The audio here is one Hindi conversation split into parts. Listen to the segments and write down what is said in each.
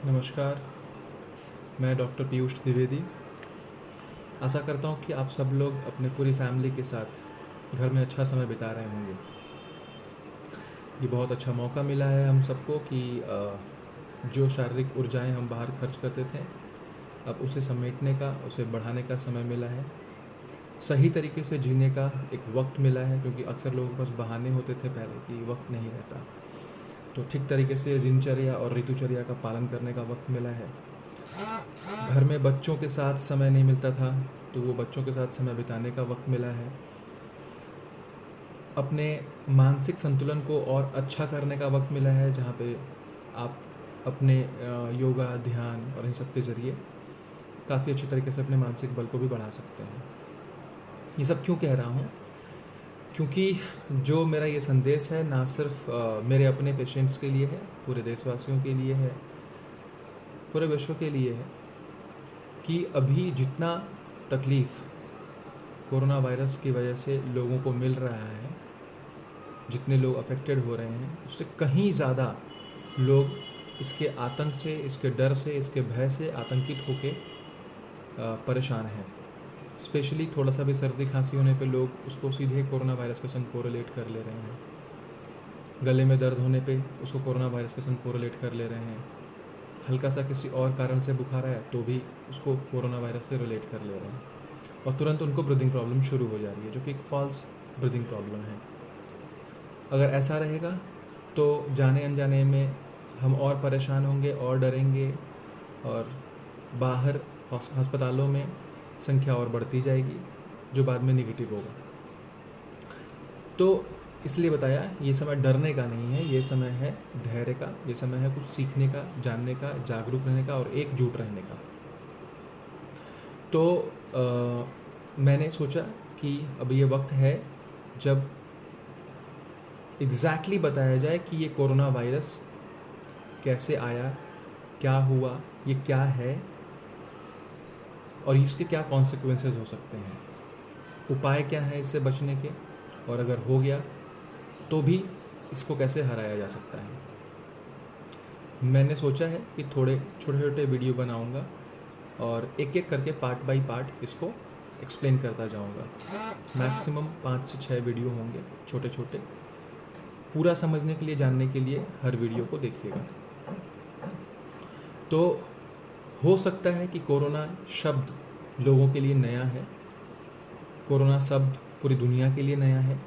नमस्कार, मैं डॉक्टर पीयूष द्विवेदी। आशा करता हूँ कि आप सब लोग अपने पूरी फैमिली के साथ घर में अच्छा समय बिता रहे होंगे। ये बहुत अच्छा मौका मिला है हम सबको कि जो शारीरिक ऊर्जाएं हम बाहर खर्च करते थे, अब उसे समेटने का, उसे बढ़ाने का समय मिला है। सही तरीके से जीने का एक वक्त मिला है, क्योंकि अक्सर लोगों के पास बहाने होते थे पहले कि वक्त नहीं रहता। तो ठीक तरीके से दिनचर्या और ऋतुचर्या का पालन करने का वक्त मिला है। घर में बच्चों के साथ समय नहीं मिलता था, तो वो बच्चों के साथ समय बिताने का वक्त मिला है। अपने मानसिक संतुलन को और अच्छा करने का वक्त मिला है, जहाँ पे आप अपने योगा, ध्यान और इन सब के ज़रिए काफ़ी अच्छी तरीके से अपने मानसिक बल को भी बढ़ा सकते हैं। ये सब क्यों कह रहा हूँ? क्योंकि जो मेरा ये संदेश है ना सिर्फ मेरे अपने पेशेंट्स के लिए है, पूरे देशवासियों के लिए है, पूरे विश्व के लिए है कि अभी जितना तकलीफ़ कोरोना वायरस की वजह से लोगों को मिल रहा है, जितने लोग अफेक्टेड हो रहे हैं, उससे कहीं ज़्यादा लोग इसके आतंक से, इसके डर से, इसके भय से आतंकित होके परेशान हैं। स्पेशली थोड़ा सा भी सर्दी खांसी होने पे लोग उसको सीधे कोरोना वायरस के संग कोरिलेट कर ले रहे हैं। गले में दर्द होने पे उसको कोरोना वायरस के संग कोरिलेट कर ले रहे हैं। हल्का सा किसी और कारण से बुखार आया तो भी उसको कोरोना वायरस से रिलेट कर ले रहे हैं, और तुरंत उनको ब्रीदिंग प्रॉब्लम शुरू हो जा रही है, जो कि एक फॉल्स ब्रीदिंग प्रॉब्लम है। अगर ऐसा रहेगा तो जाने अनजाने में हम और परेशान होंगे और डरेंगे, और बाहर अस्पतालों में संख्या और बढ़ती जाएगी, जो बाद में निगेटिव होगा। तो इसलिए बताया, ये समय डरने का नहीं है, ये समय है धैर्य का, ये समय है कुछ सीखने का, जानने का, जागरूक रहने का और एकजुट रहने का। तो मैंने सोचा कि अब ये वक्त है जब एग्जैक्टली बताया जाए कि ये कोरोना वायरस कैसे आया, क्या हुआ, ये क्या है और इसके क्या कॉन्सिक्वेंसेस हो सकते हैं, उपाय क्या हैं इससे बचने के, और अगर हो गया तो भी इसको कैसे हराया जा सकता है। मैंने सोचा है कि थोड़े छोटे छोटे वीडियो बनाऊंगा और एक एक करके पार्ट बाय पार्ट इसको एक्सप्लेन करता जाऊंगा। मैक्सिमम 5 से 6 वीडियो होंगे छोटे छोटे। पूरा समझने के लिए, जानने के लिए हर वीडियो को देखिएगा। तो हो सकता है कि कोरोना शब्द लोगों के लिए नया है, कोरोना शब्द पूरी दुनिया के लिए नया है,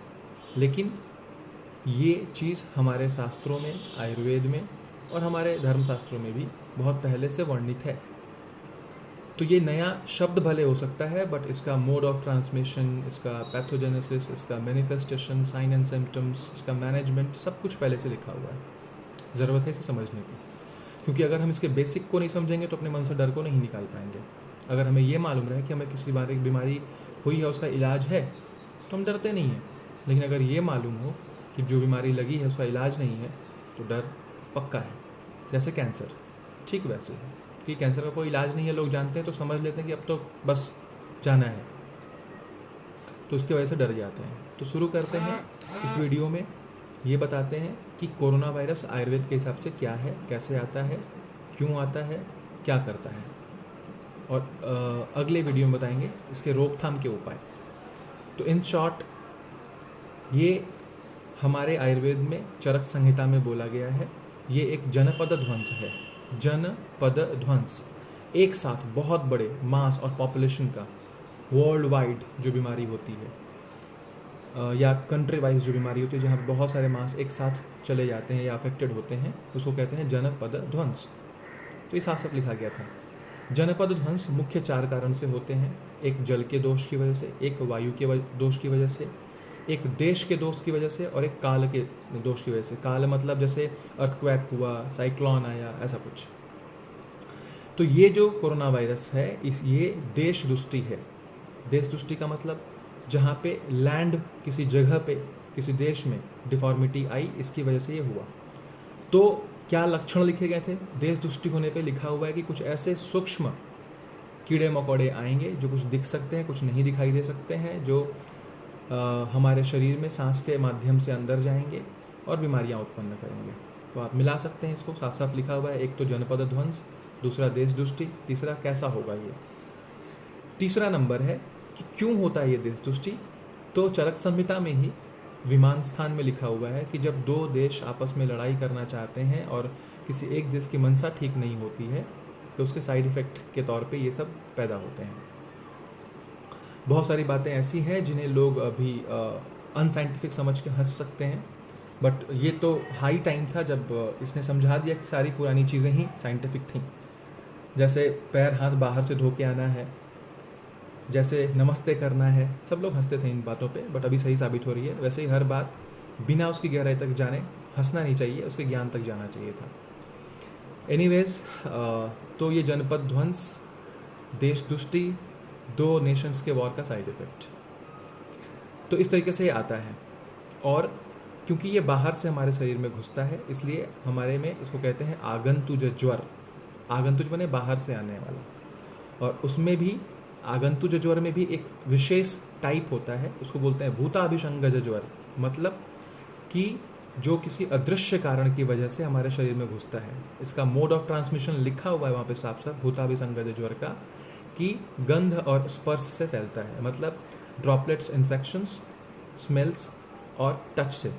लेकिन ये चीज़ हमारे शास्त्रों में, आयुर्वेद में और हमारे धर्मशास्त्रों में भी बहुत पहले से वर्णित है। तो ये नया शब्द भले हो सकता है, बट इसका मोड ऑफ ट्रांसमिशन, इसका पैथोजेनेसिस, इसका मैनिफेस्टेशन, साइन एंड सिम्टम्स, इसका मैनेजमेंट, सब कुछ पहले से लिखा हुआ है। ज़रूरत है इसे समझने की, क्योंकि अगर हम इसके बेसिक को नहीं समझेंगे तो अपने मन से डर को नहीं निकाल पाएंगे। अगर हमें ये मालूम रहे कि हमें किसी बीमारी हुई है, उसका इलाज है, तो हम डरते नहीं हैं। लेकिन अगर ये मालूम हो कि जो बीमारी लगी है उसका इलाज नहीं है, तो डर पक्का है। जैसे कैंसर, ठीक वैसे है कि कैंसर का कोई इलाज नहीं है, लोग जानते हैं तो समझ लेते हैं कि अब तो बस जाना है, तो उसकी वजह से डर जाते हैं। तो शुरू करते हैं इस वीडियो में। ये बताते हैं कि कोरोना वायरस आयुर्वेद के हिसाब से क्या है, कैसे आता है, क्यों आता है, क्या करता है, और अगले वीडियो में बताएंगे इसके रोकथाम के उपाय। तो इन शॉर्ट, ये हमारे आयुर्वेद में चरक संहिता में बोला गया है, ये एक जनपद ध्वंस है। जनपद ध्वंस, एक साथ बहुत बड़े मास और पॉपुलेशन का, वर्ल्ड वाइड जो बीमारी होती है, या कंट्री वाइज जो बीमारी होती है, जहाँ बहुत सारे मास एक साथ चले जाते हैं या अफेक्टेड होते हैं, उसको कहते हैं जनपद ध्वंस। तो ये साफ साफ लिखा गया था। जनपद ध्वंस मुख्य 4 कारण से होते हैं। एक जल के दोष की वजह से, एक वायु के दोष की वजह से, एक देश के दोष की वजह से, और एक काल के दोष की वजह से। काल मतलब जैसे अर्थक्वेक हुआ, साइक्लोन आया, ऐसा कुछ। तो ये जो कोरोना वायरस है, ये देश दृष्टि है। देश दृष्टि का मतलब जहाँ पे लैंड, किसी जगह पे, किसी देश में डिफॉर्मिटी आई, इसकी वजह से ये हुआ। तो क्या लक्षण लिखे गए थे? देश दृष्टि होने पे लिखा हुआ है कि कुछ ऐसे सूक्ष्म कीड़े मकोड़े आएंगे जो कुछ दिख सकते हैं, कुछ नहीं दिखाई दे सकते हैं, जो हमारे शरीर में सांस के माध्यम से अंदर जाएंगे और बीमारियां उत्पन्न करेंगे। तो आप मिला सकते हैं इसको, साफ साफ लिखा हुआ है, एक तो जनपद ध्वंस, दूसरा देश दुष्टि, तीसरा कैसा होगा ये। तीसरा नंबर है कि क्यों होता है ये देश दुष्टि। तो चरक संहिता में ही विमान स्थान में लिखा हुआ है कि जब दो देश आपस में लड़ाई करना चाहते हैं और किसी एक देश की मंशा ठीक नहीं होती है तो उसके साइड इफ़ेक्ट के तौर पे ये सब पैदा होते हैं। बहुत सारी बातें ऐसी हैं जिन्हें लोग अभी अनसाइंटिफिक समझ के हंस सकते हैं, बट ये तो हाई टाइम था जब इसने समझा दिया कि सारी पुरानी चीज़ें ही साइंटिफिक थीं। जैसे पैर हाथ बाहर से धो के आना है, जैसे नमस्ते करना है, सब लोग हंसते थे इन बातों पे, बट अभी सही साबित हो रही है। वैसे ही हर बात बिना उसकी गहराई तक जाने हंसना नहीं चाहिए, उसके ज्ञान तक जाना चाहिए था। एनीवेज, तो ये जनपद ध्वंस, देश दुष्टि, दो नेशंस के वॉर का साइड इफ़ेक्ट, तो इस तरीके से ये आता है। और क्योंकि ये बाहर से हमारे शरीर में घुसता है इसलिए हमारे में इसको कहते हैं आगंतुज ज्वर। आगंतुज बने बाहर से आने वाला, और उसमें भी आगंतुज ज्वर में भी एक विशेष टाइप होता है, उसको बोलते हैं भूताभिसंगज ज्वर। मतलब कि जो किसी अदृश्य कारण की वजह से हमारे शरीर में घुसता है। इसका मोड ऑफ ट्रांसमिशन लिखा हुआ है वहाँ पे साफ साफ, भूताभिसंगज ज्वर का, कि गंध और स्पर्श से फैलता है। मतलब ड्रॉपलेट्स इन्फेक्शंस, स्मेल्स और टच से,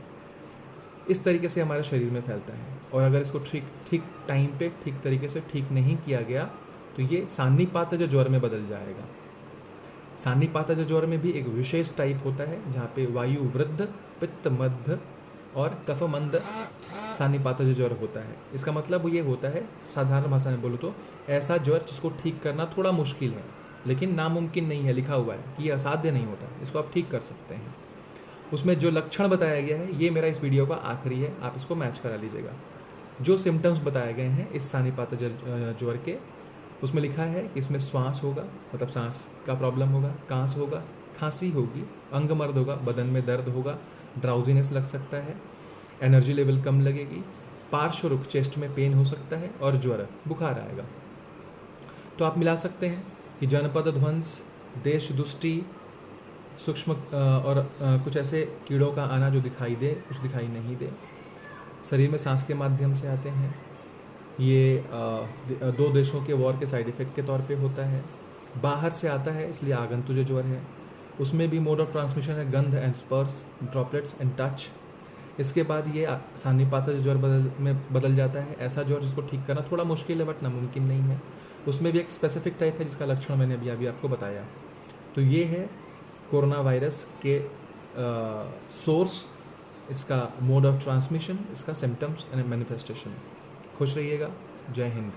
इस तरीके से हमारे शरीर में फैलता है। और अगर इसको ठीक टाइम पे ठीक तरीके से ठीक नहीं किया गया तो ये सान्निपातज ज्वर में बदल जाएगा। सान्निपातज ज्वर में भी एक विशेष टाइप होता है जहाँ पे वायु वृद्ध, पित्त मध्य और कफ मंद सान्निपातज ज्वर होता है। इसका मतलब ये होता है, साधारण भाषा में बोलो तो, ऐसा ज्वर जिसको ठीक करना थोड़ा मुश्किल है, लेकिन नामुमकिन नहीं है। लिखा हुआ है कि ये असाध्य नहीं होता, इसको आप ठीक कर सकते हैं। उसमें जो लक्षण बताया गया है, ये मेरा इस वीडियो का आखिरी है, आप इसको मैच करा लीजिएगा। जो सिम्टम्स बताए गए हैं इस सान्निपातज ज्वर के, उसमें लिखा है कि इसमें श्वास होगा, मतलब सांस का प्रॉब्लम होगा, कांस होगा, खांसी होगी, अंगमर्द होगा, बदन में दर्द होगा, ड्राउजीनेस लग सकता है, एनर्जी लेवल कम लगेगी, पार्श्वरुख चेस्ट में पेन हो सकता है, और ज्वर, बुखार आएगा। तो आप मिला सकते हैं कि जनपद ध्वंस, देश दुष्टि, सूक्ष्म और कुछ ऐसे कीड़ों का आना जो दिखाई दे, कुछ दिखाई नहीं दे, शरीर में सांस के माध्यम से आते हैं। ये दो देशों के वॉर के साइड इफ़ेक्ट के तौर पे होता है। बाहर से आता है इसलिए आगंतुज ज्वर है। उसमें भी मोड ऑफ ट्रांसमिशन है गंध एंड स्पर्श, ड्रॉपलेट्स एंड टच। इसके बाद ये सान्निपातज ज्वर बदल जाता है, ऐसा ज्वर जिसको ठीक करना थोड़ा मुश्किल है बट नामुमकिन नहीं है। उसमें भी एक स्पेसिफिक टाइप है जिसका लक्षण मैंने अभी आपको बताया। तो ये है कोरोना वायरस के सोर्स, इसका मोड ऑफ ट्रांसमिशन, इसका सिम्टम्स एंड मैनिफेस्टेशन। खुश रहिएगा। जय हिंद।